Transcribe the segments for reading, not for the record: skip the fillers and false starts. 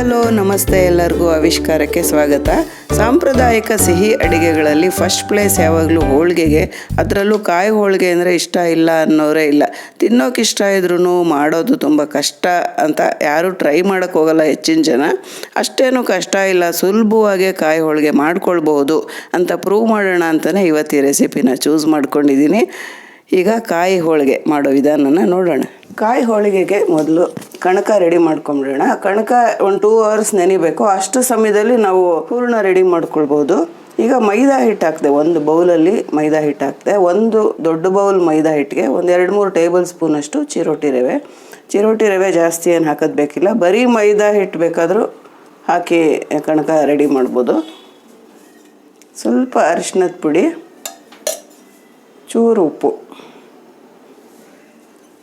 Hello ನಮಸ್ತೆ, ಎಲ್ಲರಿಗೂ ಆವಿಷ್ಕಾರಕ್ಕೆ ಸ್ವಾಗತ. ಸಾಂಪ್ರದಾಯಿಕ ಸಿಹಿ ಅಡುಗೆಗಳಲ್ಲಿ ಫಸ್ಟ್ ಪ್ಲೇಸ್ ಯಾವಾಗಲೂ ಹೋಳಿಗೆಗೆ. ಅದರಲ್ಲೂ ಕಾಯಿ ಹೋಳಿಗೆ ಅಂದರೆ ಇಷ್ಟ ಇಲ್ಲ ಅನ್ನೋರೇ ಇಲ್ಲ. ತಿನ್ನೋಕೆ ಇಷ್ಟ ಇದ್ರೂ ಮಾಡೋದು ತುಂಬ ಕಷ್ಟ ಅಂತ ಯಾರೂ ಟ್ರೈ ಮಾಡೋಕ್ಕೆ ಹೋಗಲ್ಲ ಹೆಚ್ಚಿನ ಜನ. ಅಷ್ಟೇನೂ ಕಷ್ಟ ಇಲ್ಲ, ಸುಲಭವಾಗಿ ಕಾಯಿ ಹೋಳಿಗೆ ಮಾಡ್ಕೊಳ್ಬಹುದು ಅಂತ ಪ್ರೂವ್ ಮಾಡೋಣ ಅಂತಲೇ ಇವತ್ತು ಈ ರೆಸಿಪಿನ ಚೂಸ್ ಮಾಡ್ಕೊಂಡಿದ್ದೀನಿ. ಈಗ ಕಾಯಿ ಹೋಳಿಗೆ ಮಾಡೋ ವಿಧಾನನ ನೋಡೋಣ. ಕಾಯಿ ಹೋಳಿಗೆಗೆ ಮೊದಲು ಕಣಕ ರೆಡಿ ಮಾಡ್ಕೊಂಬಿಡೋಣ. ಕಣಕ ಒಂದು 2 hours ನೆನಿಬೇಕು. ಅಷ್ಟು ಸಮಯದಲ್ಲಿ ನಾವು ಹೂರಣ ರೆಡಿ ಮಾಡ್ಕೊಳ್ಬೋದು. ಈಗ ಮೈದಾ ಹಿಟ್ಟು ಹಾಕಿದೆ, ಒಂದು ಬೌಲಲ್ಲಿ ಮೈದಾ ಹಿಟ್ಟು ಹಾಕಿದೆ. ಒಂದು ದೊಡ್ಡ ಬೌಲ್ ಮೈದಾ ಹಿಟ್ಟಿಗೆ ಒಂದು 2-3 ಟೇಬಲ್ ಸ್ಪೂನ್ ಅಷ್ಟು ಚಿರೋಟಿ ರವೆ ಜಾಸ್ತಿ ಏನು ಹಾಕೋದು ಬೇಕಿಲ್ಲ. ಬರೀ ಮೈದಾ ಹಿಟ್ಟು ಬೇಕಾದರೂ ಹಾಕಿ ಕಣಕ ರೆಡಿ ಮಾಡ್ಬೋದು. ಸ್ವಲ್ಪ ಅರಿಶಿನದ ಪುಡಿ, ಚೂರು ಉಪ್ಪು,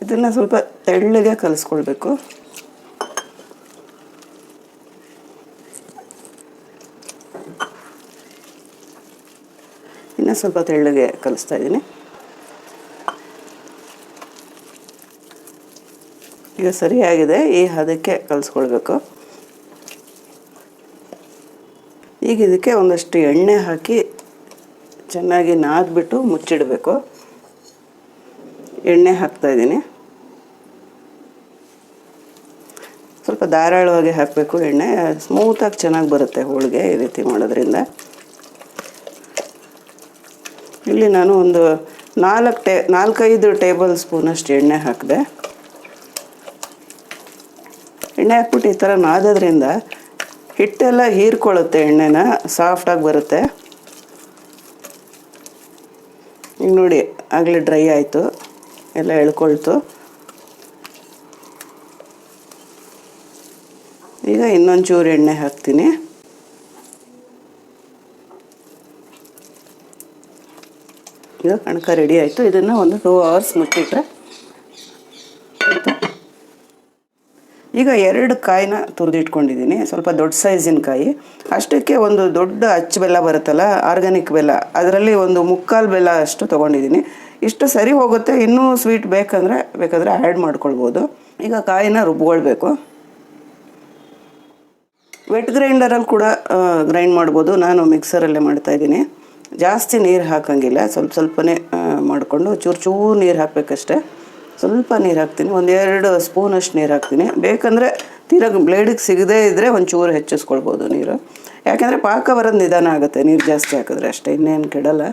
ಇದನ್ನು ಸ್ವಲ್ಪ ತೆಳ್ಳಗೆ ಕಲಿಸ್ಕೊಳ್ಬೇಕು. ಇನ್ನು ಸ್ವಲ್ಪ ತೆಳ್ಳಗೆ ಕಲಿಸ್ತಾ ಇದ್ದೀನಿ. ಈಗ ಸರಿಯಾಗಿದೆ, ಈ ಹದಕ್ಕೆ ಕಲಿಸ್ಕೊಳ್ಬೇಕು. ಈಗ ಇದಕ್ಕೆ ಒಂದಷ್ಟು ಎಣ್ಣೆ ಹಾಕಿ ಚೆನ್ನಾಗಿ ನಾದ್ಬಿಟ್ಟು ಮುಚ್ಚಿಡಬೇಕು. ಎಣ್ಣೆ ಹಾಕ್ತಾಯಿದ್ದೀನಿ. ಸ್ವಲ್ಪ ಧಾರಾಳವಾಗಿ ಹಾಕಬೇಕು ಎಣ್ಣೆ, ಸ್ಮೂತಾಗಿ ಚೆನ್ನಾಗಿ ಬರುತ್ತೆ ಹೋಳಿಗೆ ಈ ರೀತಿ ಮಾಡೋದ್ರಿಂದ. ಇಲ್ಲಿ ನಾನು ಒಂದು 4-5 ಟೇಬಲ್ ಸ್ಪೂನಷ್ಟು ಎಣ್ಣೆ ಹಾಕಿದೆ. ಎಣ್ಣೆ ಹಾಕ್ಬಿಟ್ಟು ಈ ಥರ ನಾದೋದ್ರಿಂದ ಹಿಟ್ಟೆಲ್ಲ ಹೀರ್ಕೊಳ್ಳುತ್ತೆ, ಎಣ್ಣೆನ ಸಾಫ್ಟಾಗಿ ಬರುತ್ತೆ. ಈಗ ನೋಡಿ, ಆಗಲೇ ಡ್ರೈ ಆಯಿತು, ಎಲ್ಲ ಎಳ್ಕೊಳ್ತು. ಈಗ ಇನ್ನೊಂದು ಚೂರು ಎಣ್ಣೆ ಹಾಕ್ತೀನಿ. ಈಗ ಕಣಕ ರೆಡಿ ಆಯಿತು. ಇದನ್ನು ಒಂದು 2 hours ಮುಚ್ಚಿಟ್ರೆ. ಈಗ 2 ಕಾಯಿನ ತುರಿದಿಟ್ಕೊಂಡಿದ್ದೀನಿ, ಸ್ವಲ್ಪ ದೊಡ್ಡ ಸೈಜಿನ ಕಾಯಿ. ಅಷ್ಟಕ್ಕೆ ಒಂದು ದೊಡ್ಡ ಅಚ್ಚು ಬೆಲ್ಲ ಬರುತ್ತಲ್ಲ, ಆರ್ಗ್ಯಾನಿಕ್ ಬೆಲ್ಲ, ಅದರಲ್ಲಿ ಒಂದು 3/4 ಬೆಲ್ಲ ಅಷ್ಟು ತೊಗೊಂಡಿದ್ದೀನಿ. ಇಷ್ಟು ಸರಿ ಹೋಗುತ್ತೆ. ಇನ್ನೂ ಸ್ವೀಟ್ ಬೇಕಾದರೆ ಆ್ಯಡ್ ಮಾಡ್ಕೊಳ್ಬೋದು. ಈಗ ಕಾಯಿನ ರುಬ್ಕೊಳ್ಬೇಕು. ವೆಟ್ ಗ್ರೈಂಡರಲ್ಲಿ ಕೂಡ ಗ್ರೈಂಡ್ ಮಾಡ್ಬೋದು. ನಾನು ಮಿಕ್ಸರಲ್ಲೇ ಮಾಡ್ತಾಯಿದ್ದೀನಿ. ಜಾಸ್ತಿ ನೀರು ಹಾಕೋಂಗಿಲ್ಲ, ಸ್ವಲ್ಪನೇ ಮಾಡಿಕೊಂಡು ಚೂರು ನೀರು ಹಾಕಬೇಕಷ್ಟೆ. ಸ್ವಲ್ಪ ನೀರು ಹಾಕ್ತೀನಿ, 1-2 ಸ್ಪೂನಷ್ಟು ನೀರು ಹಾಕ್ತೀನಿ. ಬೇಕಂದರೆ ತೀರಾಗಿ ಬ್ಲೇಡಿಗೆ ಸಿಗದೇ ಇದ್ದರೆ ಒಂಚೂರು ಹೆಚ್ಚಿಸ್ಕೊಳ್ಬೋದು ನೀರು. ಯಾಕೆಂದರೆ ಪಾಕ ಬರೋದು ನಿಧಾನ ಆಗುತ್ತೆ ನೀರು ಜಾಸ್ತಿ ಹಾಕಿದ್ರೆ ಅಷ್ಟೇ, ಇನ್ನೇನು ಕೆಡಲ್ಲ.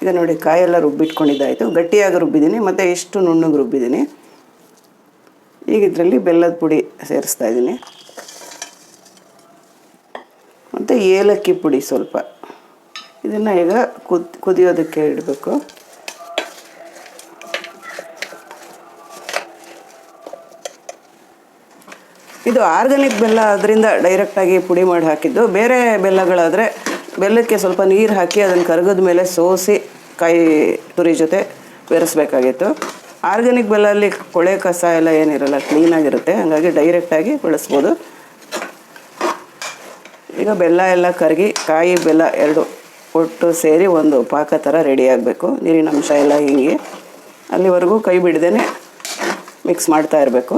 ಈಗ ನೋಡಿ, ಕಾಯೆಲ್ಲ ರುಬ್ಬಿಟ್ಕೊಂಡಿದ್ದಾಯಿತು. ಗಟ್ಟಿಯಾಗಿ ರುಬ್ಬಿದ್ದೀನಿ, ಮತ್ತು ಇಷ್ಟು ನುಣ್ಣಗೆ ರುಬ್ಬಿದ್ದೀನಿ. ಈಗ ಇದರಲ್ಲಿ ಬೆಲ್ಲದ ಪುಡಿ ಸೇರಿಸ್ತಾ ಇದ್ದೀನಿ, ಮತ್ತು ಏಲಕ್ಕಿ ಪುಡಿ ಸ್ವಲ್ಪ. ಇದನ್ನು ಈಗ ಕುದಿಯೋದಕ್ಕೆ ಇಡಬೇಕು. ಇದು ಆರ್ಗ್ಯಾನಿಕ್ ಬೆಲ್ಲ, ಅದರಿಂದ ಡೈರೆಕ್ಟಾಗಿ ಪುಡಿ ಮಾಡಿ ಹಾಕಿದ್ದು. ಬೇರೆ ಬೆಲ್ಲಗಳಾದರೆ ಬೆಲ್ಲಕ್ಕೆ ಸ್ವಲ್ಪ ನೀರು ಹಾಕಿ ಅದನ್ನು ಕರಗದ ಮೇಲೆ ಸೋಸಿ ಕಾಯಿ ತುರಿ ಜೊತೆ ಬೆರೆಸ್ಬೇಕಾಗಿತ್ತು. ಆರ್ಗ್ಯಾನಿಕ್ ಬೆಲ್ಲಲ್ಲಿ ಕೊಳೆ ಕಸ ಎಲ್ಲ ಏನಿರಲ್ಲ, ಕ್ಲೀನಾಗಿರುತ್ತೆ. ಹಾಗಾಗಿ ಡೈರೆಕ್ಟಾಗಿ ಬಳಸ್ಬೋದು. ಈಗ ಬೆಲ್ಲ ಎಲ್ಲ ಕರಗಿ ಕಾಯಿ ಬೆಲ್ಲ 2 ಒಟ್ಟು ಸೇರಿ ಒಂದು ಪಾಕ ಥರ ರೆಡಿ ಆಗಬೇಕು. ನೀರಿನ ಅಂಶ ಎಲ್ಲ ಹೀಗೆ ಅಲ್ಲಿವರೆಗೂ ಕೈ ಬಿಡದೇ ಮಿಕ್ಸ್ ಮಾಡ್ತಾ ಇರಬೇಕು.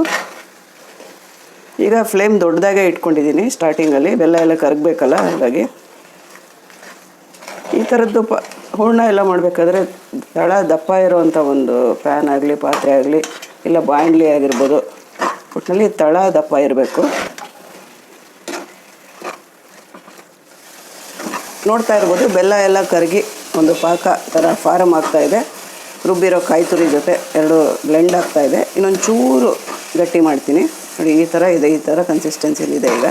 ಈಗ ಫ್ಲೇಮ್ ದೊಡ್ಡದಾಗೆ ಇಟ್ಕೊಂಡಿದ್ದೀನಿ ಸ್ಟಾರ್ಟಿಂಗಲ್ಲಿ, ಬೆಲ್ಲ ಎಲ್ಲ ಕರಗಬೇಕಲ್ಲ, ಹಾಗಾಗಿ. ಈ ಥರದ್ದು ಹೂರಣ ಎಲ್ಲ ಮಾಡಬೇಕಾದ್ರೆ ತಳ ದಪ್ಪ ಇರೋವಂಥ ಒಂದು ಪ್ಯಾನ್ ಆಗಲಿ, ಪಾತ್ರೆ ಆಗಲಿ, ಇಲ್ಲ ಬಾಣಲಿ ಆಗಿರ್ಬೋದು, ಒಟ್ಟಿನಲ್ಲಿ ತಳ ದಪ್ಪ ಇರಬೇಕು. ನೋಡ್ತಾ ಇರ್ಬೋದು, ಬೆಲ್ಲ ಎಲ್ಲ ಕರಗಿ ಒಂದು ಪಾಕ ಥರ ಫಾರಮ್ ಆಗ್ತಾಯಿದೆ. ರುಬ್ಬಿರೋ ಕಾಯಿ ತುರಿ ಜೊತೆ 2 ಬ್ಲೆಂಡ್ ಆಗ್ತಾಯಿದೆ. ಇನ್ನೊಂದು ಚೂರು ಗಟ್ಟಿ ಮಾಡ್ತೀನಿ ನೋಡಿ, ಈ ಥರ ಇದೆ, ಈ ಥರ ಕನ್ಸಿಸ್ಟೆನ್ಸಿಲಿದೆ. ಈಗ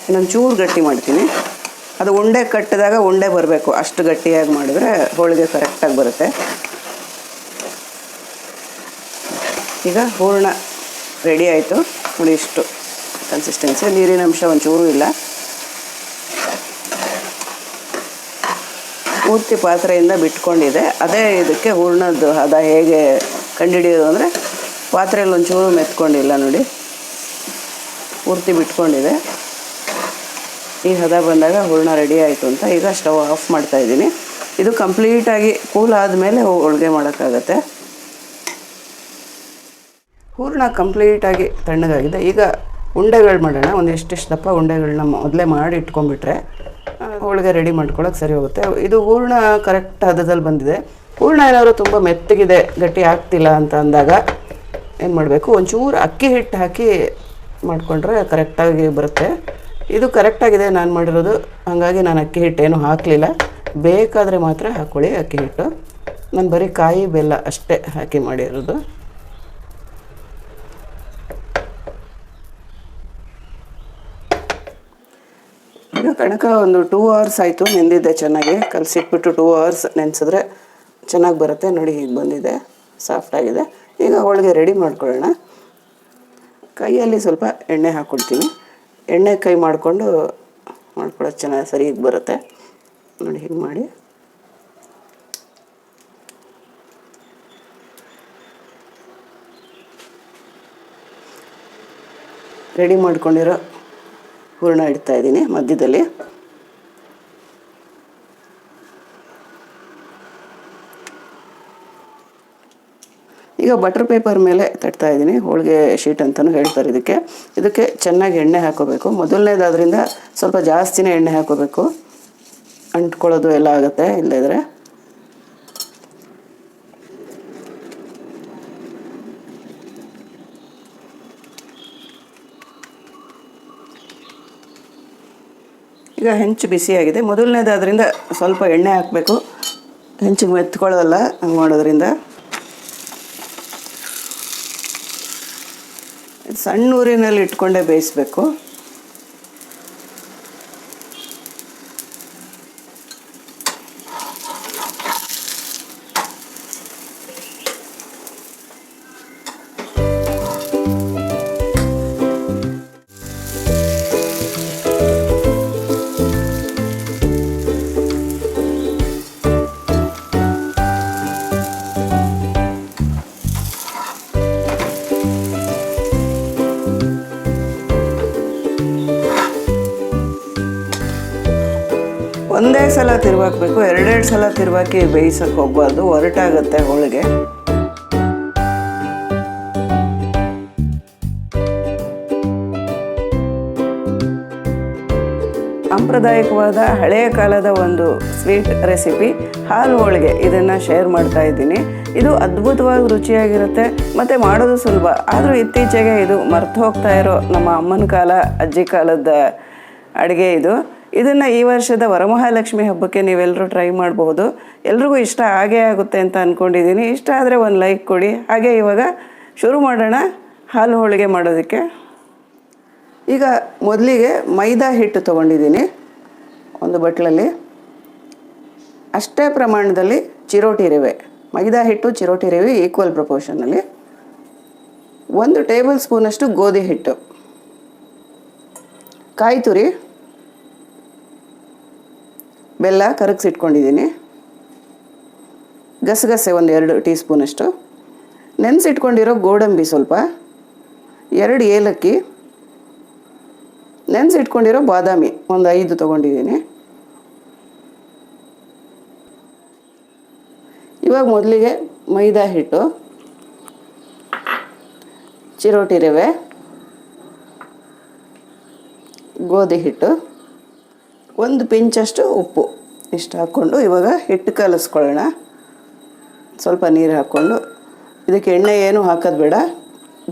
ಇನ್ನೊಂದು ಚೂರು ಗಟ್ಟಿ ಮಾಡ್ತೀನಿ. ಅದು ಉಂಡೆ ಕಟ್ಟಿದಾಗ ಉಂಡೆ ಬರಬೇಕು, ಅಷ್ಟು ಗಟ್ಟಿಯಾಗಿ ಮಾಡಿದ್ರೆ ಹೋಳಿಗೆ ಕರೆಕ್ಟಾಗಿ ಬರುತ್ತೆ. ಈಗ ಹೂರಣ ರೆಡಿ ಆಯಿತು ನೋಡಿ, ಇಷ್ಟು ಕನ್ಸಿಸ್ಟೆನ್ಸಿ. ನೀರಿನ ಅಂಶ ಒಂಚೂರು ಇಲ್ಲ. ಪೂರ್ತಿ ಪಾತ್ರೆಯಿಂದ ಬಿಟ್ಕೊಂಡಿದೆ. ಅದೇ ಇದಕ್ಕೆ ಹೂರಣದ್ದು ಹದ ಹೇಗೆ ಕಂಡುಹಿಡಿಯೋದು ಅಂದರೆ, ಪಾತ್ರೆಯಲ್ಲಿ ಒಂಚೂರು ಮೆತ್ಕೊಂಡಿಲ್ಲ ನೋಡಿ, ಪೂರ್ತಿ ಬಿಟ್ಕೊಂಡಿದೆ. ಈ ಹದ ಬಂದಾಗ ಹೂರಣ ರೆಡಿ ಆಯಿತು ಅಂತ ಈಗ ಸ್ಟವ್ ಆಫ್ ಮಾಡ್ತಾಯಿದ್ದೀನಿ. ಇದು ಕಂಪ್ಲೀಟಾಗಿ ಕೂಲ್ ಆದಮೇಲೆ ಹೋಳಿಗೆ ಮಾಡೋಕ್ಕಾಗತ್ತೆ. ಹೂರಣ ಕಂಪ್ಲೀಟಾಗಿ ತಣ್ಣಗಾಗಿದೆ. ಈಗ ಉಂಡೆಗಳು ಮಾಡೋಣ. ಒಂದು ಎಷ್ಟೆಷ್ಟು ದಪ್ಪ ಉಂಡೆಗಳನ್ನ ಮೊದಲೇ ಮಾಡಿ ಇಟ್ಕೊಂಡ್ಬಿಟ್ರೆ ಹೋಳಿಗೆ ರೆಡಿ ಮಾಡ್ಕೊಳ್ಳೋಕೆ ಸರಿ ಹೋಗುತ್ತೆ. ಇದು ಹೂರಣ ಕರೆಕ್ಟ್ ಹದದಲ್ಲಿ ಬಂದಿದೆ. ಹೂರಣ ಏನಾದರೂ ತುಂಬ ಮೆತ್ತಗಿದೆ, ಗಟ್ಟಿ ಆಗ್ತಿಲ್ಲ ಅಂತ ಅಂದಾಗ ಏನು ಮಾಡಬೇಕು, ಒಂಚೂರು ಅಕ್ಕಿ ಹಿಟ್ಟು ಹಾಕಿ ಮಾಡಿಕೊಂಡ್ರೆ ಕರೆಕ್ಟಾಗಿ ಬರುತ್ತೆ. ಇದು ಕರೆಕ್ಟಾಗಿದೆ ನಾನು ಮಾಡಿರೋದು, ಹಾಗಾಗಿ ನಾನು ಅಕ್ಕಿ ಹಿಟ್ಟೇನು ಹಾಕಲಿಲ್ಲ. ಬೇಕಾದರೆ ಮಾತ್ರ ಹಾಕ್ಕೊಳ್ಳಿ ಅಕ್ಕಿ ಹಿಟ್ಟು. ನಾನು ಬರೀ ಕಾಯಿ ಬೆಲ್ಲ ಅಷ್ಟೇ ಹಾಕಿ ಮಾಡಿರೋದು. ಈಗ ಕಣಕ ಒಂದು 2 hours ಆಯಿತು ನೆಂದಿದ್ದೆ ಚೆನ್ನಾಗಿ. ಕಲಸಿಟ್ಬಿಟ್ಟು 2 hours ನೆನೆಸಿದ್ರೆ ಚೆನ್ನಾಗಿ ಬರುತ್ತೆ. ನೋಡಿ ಹೀಗೆ ಬಂದಿದೆ, ಸಾಫ್ಟಾಗಿದೆ. ಈಗ ಹೋಳಿಗೆ ರೆಡಿ ಮಾಡ್ಕೊಳ್ಳೋಣ. ಕೈಯಲ್ಲಿ ಸ್ವಲ್ಪ ಎಣ್ಣೆ ಹಾಕ್ಕೊಳ್ತೀನಿ. ಎಣ್ಣೆ ಕೈ ಮಾಡಿಕೊಂಡು ಮಾಡ್ಕೊಳ್ಳೋದು ಚೆನ್ನಾಗಿ ಸರಿಯಾಗಿ ಬರುತ್ತೆ. ನೋಡಿ ಹೀಗೆ ಮಾಡಿ ರೆಡಿ ಮಾಡ್ಕೊಂಡಿರೋ ಹೂರಣ ಇಡ್ತಾ ಇದ್ದೀನಿ ಮಧ್ಯದಲ್ಲಿ. ಈಗ ಬಟರ್ ಪೇಪರ್ ಮೇಲೆ ತಟ್ತಾ ಇದ್ದೀನಿ. ಹೋಳಿಗೆ ಶೀಟ್ ಅಂತಲೂ ಹೇಳ್ತಾರೆ ಇದಕ್ಕೆ ಚೆನ್ನಾಗಿ ಎಣ್ಣೆ ಹಾಕೋಬೇಕು. ಮೊದಲನೇದಾದ್ರಿಂದ ಸ್ವಲ್ಪ ಜಾಸ್ತಿನೇ ಎಣ್ಣೆ ಹಾಕೋಬೇಕು, ಅಂಟ್ಕೊಳ್ಳೋದು ಎಲ್ಲ ಆಗುತ್ತೆ ಇಲ್ಲದಿದ್ರೆ. ಈಗ ಹೆಂಚು ಬಿಸಿಯಾಗಿದೆ. ಮೊದಲನೇದಾದ್ರಿಂದ ಸ್ವಲ್ಪ ಎಣ್ಣೆ ಹಾಕಬೇಕು, ಹೆಂಚಿಗೆ ಮೆತ್ಕೊಳ್ಳೋಲ್ಲ ಹಂಗೆ ಮಾಡೋದ್ರಿಂದ. ಸಣ್ಣ ಊರಿನಲ್ಲಿ ಇಟ್ಕೊಂಡೇ ಬೇಯಿಸಬೇಕು. ಒಂದೇ ಸಲ ತಿರುವಾಕಬೇಕು, ಎರಡೆರಡು ಸಲ ತಿರುವಾಕಿ ಬೇಯಿಸೋಕೆ ಹೋಗಬಾರ್ದು, ಒರಟಾಗುತ್ತೆ ಹೋಳಿಗೆ. ಸಾಂಪ್ರದಾಯಿಕವಾದ ಹಳೆಯ ಕಾಲದ ಒಂದು ಸ್ವೀಟ್ ರೆಸಿಪಿ ಹಾಲು ಹೋಳಿಗೆ, ಇದನ್ನು ಶೇರ್ ಮಾಡ್ತಾ ಇದ್ದೀನಿ. ಇದು ಅದ್ಭುತವಾಗಿ ರುಚಿಯಾಗಿರುತ್ತೆ ಮತ್ತು ಮಾಡೋದು ಸುಲಭ. ಆದರೂ ಇತ್ತೀಚೆಗೆ ಇದು ಮರ್ತು ಹೋಗ್ತಾ ಇರೋ ನಮ್ಮ ಅಮ್ಮನ ಕಾಲ, ಅಜ್ಜಿ ಕಾಲದ ಅಡುಗೆ ಇದು. ಇದನ್ನು ಈ ವರ್ಷದ ವರಮಹಾಲಕ್ಷ್ಮಿ ಹಬ್ಬಕ್ಕೆ ನೀವೆಲ್ಲರೂ ಟ್ರೈ ಮಾಡಬಹುದು. ಎಲ್ರಿಗೂ ಇಷ್ಟ ಆಗೇ ಆಗುತ್ತೆ ಅಂತ ಅಂದ್ಕೊಂಡಿದ್ದೀನಿ. ಇಷ್ಟ ಆದರೆ ಒಂದು ಲೈಕ್ ಕೊಡಿ. ಹಾಗೆ ಇವಾಗ ಶುರು ಮಾಡೋಣ ಹಾಲು ಹೋಳಿಗೆ ಮಾಡೋದಕ್ಕೆ. ಈಗ ಮೊದಲಿಗೆ ಮೈದಾ ಹಿಟ್ಟು ತೊಗೊಂಡಿದ್ದೀನಿ ಒಂದು ಬಟ್ಲಲ್ಲಿ. ಅಷ್ಟೇ ಪ್ರಮಾಣದಲ್ಲಿ ಚಿರೋಟಿ ರವೆ, ಮೈದಾ ಹಿಟ್ಟು ಚಿರೋಟಿ ರವೆ ಈಕ್ವಲ್ ಪ್ರಪೋರ್ಷನಲ್ಲಿ. 1 ಟೇಬಲ್ ಸ್ಪೂನಷ್ಟು ಗೋಧಿ ಹಿಟ್ಟು, ಕಾಯಿ ತುರಿ, ಬೆಲ್ಲ ಕರಗಿಸಿಟ್ಕೊಂಡಿದ್ದೀನಿ, ಗಸಗಸೆ 1-2 ಟೀ ಸ್ಪೂನಷ್ಟು, ನೆನೆಸಿಟ್ಕೊಂಡಿರೋ ಗೋಡಂಬಿ ಸ್ವಲ್ಪ, 2 ಏಲಕ್ಕಿ, ನೆನೆಸಿಟ್ಕೊಂಡಿರೋ ಬಾದಾಮಿ ಒಂದು 5 ತೊಗೊಂಡಿದ್ದೀನಿ. ಇವಾಗ ಮೊದಲಿಗೆ ಮೈದಾ ಹಿಟ್ಟು, ಚಿರೋಟಿ ರವೆ, ಗೋಧಿ ಹಿಟ್ಟು, 1 ಪಿಂಚಷ್ಟು ಉಪ್ಪು ಇಷ್ಟು ಹಾಕ್ಕೊಂಡು ಇವಾಗ ಹಿಟ್ಟು ಕಲಿಸ್ಕೊಳ್ಳೋಣ. ಸ್ವಲ್ಪ ನೀರು ಹಾಕ್ಕೊಂಡು, ಇದಕ್ಕೆ ಎಣ್ಣೆ ಏನೂ ಹಾಕೋದು ಬೇಡ,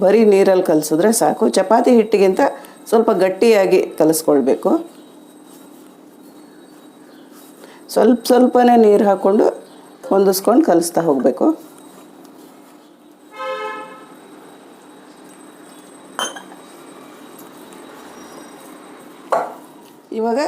ಬರೀ ನೀರಲ್ಲಿ ಕಲಿಸಿದ್ರೆ ಸಾಕು. ಚಪಾತಿ ಹಿಟ್ಟಿಗಿಂತ ಸ್ವಲ್ಪ ಗಟ್ಟಿಯಾಗಿ ಕಲಿಸ್ಕೊಳ್ಬೇಕು. ಸ್ವಲ್ಪನೇ ನೀರು ಹಾಕ್ಕೊಂಡು ಹೊಂದಿಸ್ಕೊಂಡು ಕಲಿಸ್ತಾ ಹೋಗಬೇಕು. ಇವಾಗ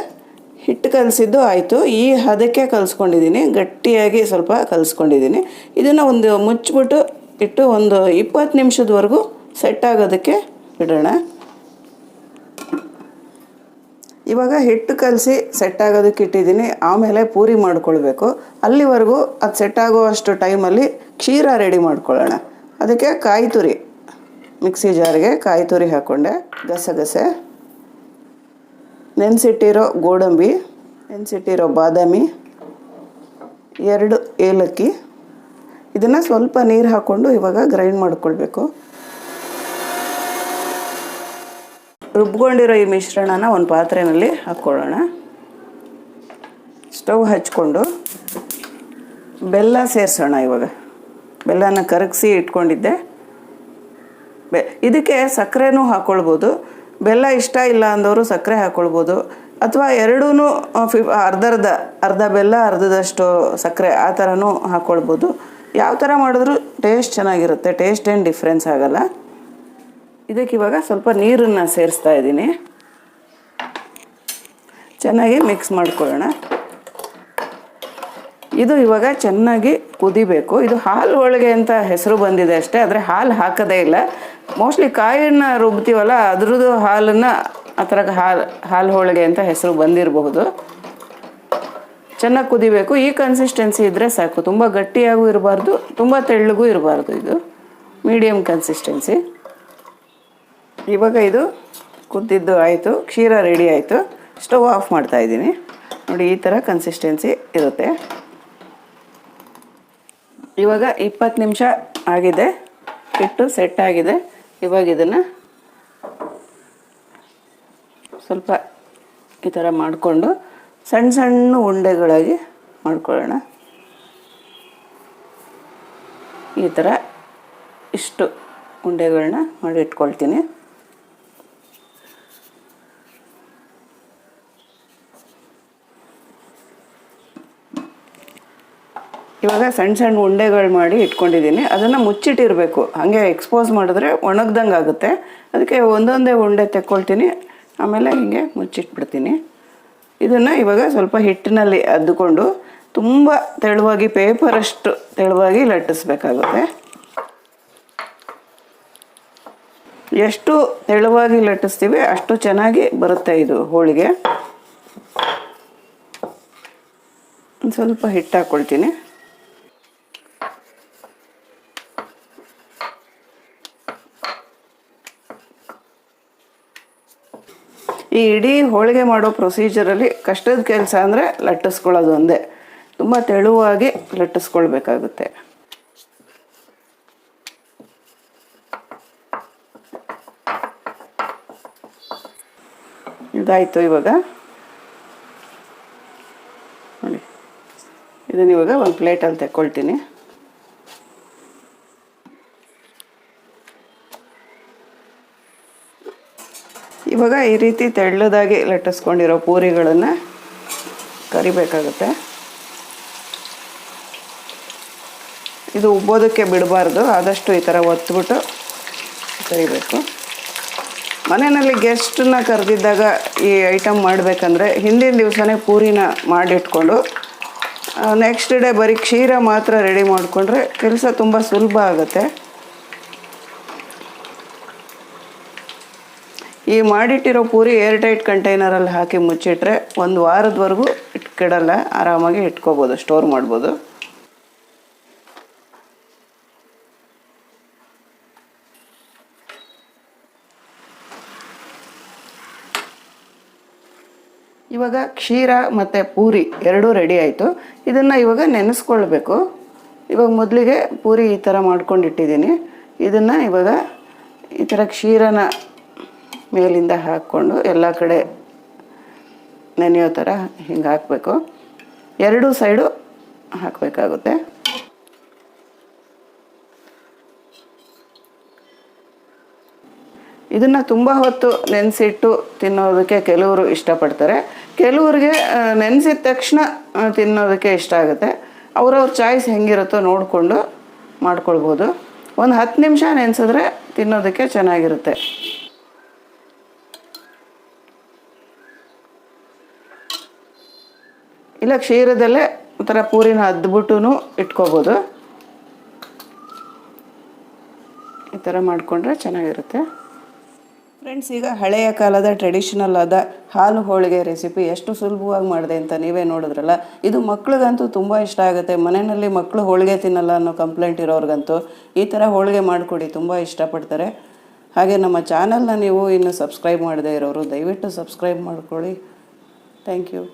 ಹಿಟ್ಟು ಕಲಸಿದ್ದು ಆಯಿತು. ಈ ಹದಕ್ಕೆ ಕಲಿಸ್ಕೊಂಡಿದ್ದೀನಿ, ಗಟ್ಟಿಯಾಗಿ ಸ್ವಲ್ಪ ಕಲಿಸ್ಕೊಂಡಿದ್ದೀನಿ. ಇದನ್ನು ಒಂದು ಮುಚ್ಚಿಬಿಟ್ಟು ಇಟ್ಟು ಒಂದು 20 ನಿಮಿಷದವರೆಗೂ ಸೆಟ್ ಆಗೋದಕ್ಕೆ ಇಡೋಣ. ಇವಾಗ ಹಿಟ್ಟು ಕಲಸಿ ಸೆಟ್ ಆಗೋದಕ್ಕೆ ಇಟ್ಟಿದ್ದೀನಿ. ಆಮೇಲೆ ಪೂರಿ ಮಾಡ್ಕೊಳ್ಬೇಕು. ಅಲ್ಲಿವರೆಗೂ ಅದು ಸೆಟ್ ಆಗುವಷ್ಟು ಟೈಮಲ್ಲಿ ಕ್ಷೀರ ರೆಡಿ ಮಾಡ್ಕೊಳ್ಳೋಣ. ಅದಕ್ಕೆ ಕಾಯಿ ತುರಿ, ಮಿಕ್ಸಿ ಜಾರಿಗೆ ಕಾಯಿ ತುರಿ ಹಾಕ್ಕೊಂಡೆ, ಗಸಗಸೆ, ನೆನೆಸಿಟ್ಟಿರೋ ಗೋಡಂಬಿ, ನೆನೆಸಿಟ್ಟಿರೋ ಬಾದಾಮಿ, 2 ಏಲಕ್ಕಿ. ಇದನ್ನು ಸ್ವಲ್ಪ ನೀರು ಹಾಕ್ಕೊಂಡು ಇವಾಗ ಗ್ರೈಂಡ್ ಮಾಡ್ಕೊಳ್ಬೇಕು. ರುಬ್ಕೊಂಡಿರೋ ಈ ಮಿಶ್ರಣನ ಒಂದು ಪಾತ್ರೆಯಲ್ಲಿ ಹಾಕ್ಕೊಳ್ಳೋಣ. ಸ್ಟವ್ ಹಚ್ಕೊಂಡು ಬೆಲ್ಲ ಸೇರಿಸೋಣ. ಇವಾಗ ಬೆಲ್ಲನ ಕರಗಿಸಿ ಇಟ್ಕೊಂಡಿದ್ದೆ. ಇದಕ್ಕೆ ಸಕ್ಕರೆನೂ ಹಾಕ್ಕೊಳ್ಬೋದು. ಬೆಲ್ಲ ಇಷ್ಟ ಇಲ್ಲ ಅಂದವರು ಸಕ್ಕರೆ ಹಾಕ್ಕೊಳ್ಬೋದು, ಅಥವಾ ಎರಡೂ ಅರ್ಧ ಬೆಲ್ಲ ಅರ್ಧದಷ್ಟು ಸಕ್ಕರೆ ಆ ಥರನೂ ಹಾಕ್ಕೊಳ್ಬೋದು. ಯಾವ ಥರ ಮಾಡಿದ್ರೂ ಟೇಸ್ಟ್ ಚೆನ್ನಾಗಿರುತ್ತೆ, ಟೇಸ್ಟ್ ಏನು ಡಿಫ್ರೆನ್ಸ್ ಆಗೋಲ್ಲ. ಇದಕ್ಕೆ ಇವಾಗ ಸ್ವಲ್ಪ ನೀರನ್ನು ಸೇರಿಸ್ತಾ ಇದ್ದೀನಿ. ಚೆನ್ನಾಗಿ ಮಿಕ್ಸ್ ಮಾಡ್ಕೊಳ್ಳೋಣ. ಇದು ಇವಾಗ ಚೆನ್ನಾಗಿ ಕುದಿಬೇಕು. ಇದು ಹಾಲು ಹೋಳಿಗೆ ಅಂತ ಹೆಸರು ಬಂದಿದೆ ಅಷ್ಟೇ, ಆದರೆ ಹಾಲು ಹಾಕೋದೇ ಇಲ್ಲ. ಮೋಸ್ಟ್ಲಿ ಕಾಯನ್ನು ರುಬ್ತೀವಲ್ಲ ಅದ್ರದ್ದು ಹಾಲನ್ನು ಆ ಥರ ಹಾಲು ಹೋಳಿಗೆ ಅಂತ ಹೆಸರು ಬಂದಿರಬಹುದು. ಚೆನ್ನಾಗಿ ಕುದಿಬೇಕು. ಈ ಕನ್ಸಿಸ್ಟೆನ್ಸಿ ಇದ್ದರೆ ಸಾಕು. ತುಂಬ ಗಟ್ಟಿಯಾಗೂ ಇರಬಾರ್ದು, ತುಂಬ ತೆಳ್ಳಗೂ ಇರಬಾರ್ದು. ಇದು ಮೀಡಿಯಮ್ ಕನ್ಸಿಸ್ಟೆನ್ಸಿ. ಇವಾಗ ಇದು ಕುದ್ದಿದ್ದು ಆಯಿತು, ಕ್ಷೀರ ರೆಡಿ ಆಯಿತು. ಸ್ಟವ್ ಆಫ್ ಮಾಡ್ತಾಯಿದ್ದೀನಿ. ನೋಡಿ, ಈ ಥರ ಕನ್ಸಿಸ್ಟೆನ್ಸಿ ಇರುತ್ತೆ. ಇವಾಗ 20 ನಿಮಿಷ ಆಗಿದೆ, ಹಿಟ್ಟು ಸೆಟ್ ಆಗಿದೆ. ಇವಾಗ ಇದನ್ನು ಸ್ವಲ್ಪ ಈ ಥರ ಮಾಡಿಕೊಂಡು ಸಣ್ಣ ಸಣ್ಣ ಉಂಡೆಗಳಾಗಿ ಮಾಡ್ಕೊಳ್ಳೋಣ. ಈ ಥರ ಇಷ್ಟು ಉಂಡೆಗಳನ್ನ ಮಾಡಿ ಇಟ್ಕೊಳ್ತೀನಿ. ಇವಾಗ ಸಣ್ಣ ಸಣ್ಣ ಉಂಡೆಗಳು ಮಾಡಿ ಇಟ್ಕೊಂಡಿದ್ದೀನಿ. ಅದನ್ನು ಮುಚ್ಚಿಟ್ಟಿರಬೇಕು. ಹಾಗೆ ಎಕ್ಸ್ಪೋಸ್ ಮಾಡಿದ್ರೆ ಒಣಗ್ದಂಗೆ ಆಗುತ್ತೆ. ಅದಕ್ಕೆ ಒಂದೊಂದೇ ಉಂಡೆ ತೆಕ್ಕೊಳ್ತೀನಿ, ಆಮೇಲೆ ಹೀಗೆ ಮುಚ್ಚಿಟ್ಬಿಡ್ತೀನಿ. ಇದನ್ನು ಇವಾಗ ಸ್ವಲ್ಪ ಹಿಟ್ಟಿನಲ್ಲಿ ಅದ್ದುಕೊಂಡು ತುಂಬ ತೆಳುವಾಗಿ, ಪೇಪರಷ್ಟು ತೆಳುವಾಗಿ ಲಟ್ಟಿಸ್ಬೇಕಾಗುತ್ತೆ. ಎಷ್ಟು ತೆಳುವಾಗಿ ಲಟ್ಟಿಸ್ತೀವಿ ಅಷ್ಟು ಚೆನ್ನಾಗಿ ಬರುತ್ತೆ ಇದು ಹೋಳಿಗೆ. ಸ್ವಲ್ಪ ಹಿಟ್ಟು ಹಾಕ್ಕೊಳ್ತೀನಿ. ಈ ಇಡೀ ಹೋಳಿಗೆ ಮಾಡೋ ಪ್ರೊಸೀಜರಲ್ಲಿ ಕಷ್ಟದ ಕೆಲಸ ಅಂದರೆ ಲಟ್ಟಿಸ್ಕೊಳ್ಳೋದು ಒಂದೇ. ತುಂಬ ತೆಳುವಾಗಿ ಲಟ್ಟಿಸ್ಕೊಳ್ಬೇಕಾಗುತ್ತೆ. ಇದಾಯಿತು. ಇವಾಗ ನೋಡಿ, ಇದನ್ನು ಇವಾಗ ಒಂದು ಪ್ಲೇಟಲ್ಲಿ ತೆಕ್ಕೊಳ್ತೀನಿ. ಇವಾಗ ಈ ರೀತಿ ತೆಳ್ಳದಾಗಿ ಲಟ್ಟಿಸ್ಕೊಂಡಿರೋ ಪೂರಿಗಳನ್ನು ಕರಿಬೇಕಾಗುತ್ತೆ. ಇದು ಉಬ್ಬೋದಕ್ಕೆ ಬಿಡಬಾರ್ದು, ಆದಷ್ಟು ಈ ಥರ ಒತ್ಬಿಟ್ಟು ಕರಿಬೇಕು. ಮನೆಯಲ್ಲಿ ಗೆಸ್ಟನ್ನ ಕರೆದಿದ್ದಾಗ ಈ ಐಟಮ್ ಮಾಡಬೇಕಂದ್ರೆ ಹಿಂದಿನ ದಿವಸನೇ ಪೂರಿನ ಮಾಡಿಟ್ಕೊಂಡು ನೆಕ್ಸ್ಟ್ ಡೇ ಬರೀ ಕ್ಷೀರ ಮಾತ್ರ ರೆಡಿ ಮಾಡಿಕೊಂಡ್ರೆ ಕೆಲಸ ತುಂಬ ಸುಲಭ ಆಗುತ್ತೆ. ಈ ಮಾಡಿಟ್ಟಿರೋ ಪೂರಿ ಏರ್ ಟೈಟ್ ಕಂಟೈನರಲ್ಲಿ ಹಾಕಿ ಮುಚ್ಚಿಟ್ರೆ 1 ವಾರದವರೆಗೂ ಕೆಡಲ್ಲ, ಆರಾಮಾಗಿ ಇಟ್ಕೋಬೋದು, ಸ್ಟೋರ್ ಮಾಡ್ಬೋದು. ಇವಾಗ ಕ್ಷೀರ ಮತ್ತು ಪೂರಿ ಎರಡೂ ರೆಡಿ ಆಯಿತು. ಇದನ್ನು ಇವಾಗ ನೆನೆಸ್ಕೊಳ್ಬೇಕು. ಇವಾಗ ಮೊದಲಿಗೆ ಪೂರಿ ಈ ಥರ ಮಾಡ್ಕೊಂಡಿಟ್ಟಿದ್ದೀನಿ. ಇದನ್ನು ಇವಾಗ ಈ ಥರ ಕ್ಷೀರನ ಮೇಲಿಂದ ಹಾಕ್ಕೊಂಡು ಎಲ್ಲ ಕಡೆ ನೆನೆಯೋ ಥರ ಹಿಂಗೆ ಹಾಕಬೇಕು. ಎರಡೂ ಸೈಡು ಹಾಕಬೇಕಾಗುತ್ತೆ. ಇದನ್ನು ತುಂಬ ಹೊತ್ತು ನೆನೆಸಿಟ್ಟು ತಿನ್ನೋದಕ್ಕೆ ಕೆಲವರು ಇಷ್ಟಪಡ್ತಾರೆ. ಕೆಲವ್ರಿಗೆ ನೆನೆಸಿದ ತಕ್ಷಣ ತಿನ್ನೋದಕ್ಕೆ ಇಷ್ಟ ಆಗುತ್ತೆ. ಅವ್ರವ್ರ ಚಾಯ್ಸ್ ಹೆಂಗಿರುತ್ತೋ ನೋಡಿಕೊಂಡು ಮಾಡ್ಕೊಳ್ಬೋದು. ಒಂದು 10 ನಿಮಿಷ ನೆನೆಸಿದ್ರೆ ತಿನ್ನೋದಕ್ಕೆ ಚೆನ್ನಾಗಿರುತ್ತೆ. ಇಲ್ಲ ಕ್ಷೀರದಲ್ಲೇ ಒಂಥರ ಪೂರಿನ ಅದ್ಬಿಟ್ಟು ಇಟ್ಕೋಬೋದು. ಈ ಥರ ಮಾಡಿಕೊಂಡ್ರೆ ಚೆನ್ನಾಗಿರುತ್ತೆ. ಫ್ರೆಂಡ್ಸ್, ಈಗ ಹಳೆಯ ಕಾಲದ ಟ್ರೆಡಿಷನಲ್ ಆದ ಹಾಲು ಹೋಳಿಗೆ ರೆಸಿಪಿ ಎಷ್ಟು ಸುಲಭವಾಗಿ ಮಾಡಿದೆ ಅಂತ ನೀವೇ ನೋಡಿದ್ರಲ್ಲ. ಇದು ಮಕ್ಳಿಗಂತೂ ತುಂಬ ಇಷ್ಟ ಆಗುತ್ತೆ. ಮನೆಯಲ್ಲಿ ಮಕ್ಕಳು ಹೋಳಿಗೆ ತಿನ್ನಲ್ಲ ಅನ್ನೋ ಕಂಪ್ಲೇಂಟ್ ಇರೋರಿಗಂತೂ ಈ ಥರ ಹೋಳಿಗೆ ಮಾಡಿಕೊಡಿ, ತುಂಬ ಇಷ್ಟಪಡ್ತಾರೆ. ಹಾಗೆ ನಮ್ಮ ಚಾನಲ್ನ ನೀವು ಇನ್ನೂ ಸಬ್ಸ್ಕ್ರೈಬ್ ಮಾಡದೇ ಇರೋರು ದಯವಿಟ್ಟು ಸಬ್ಸ್ಕ್ರೈಬ್ ಮಾಡ್ಕೊಳ್ಳಿ. Thank you.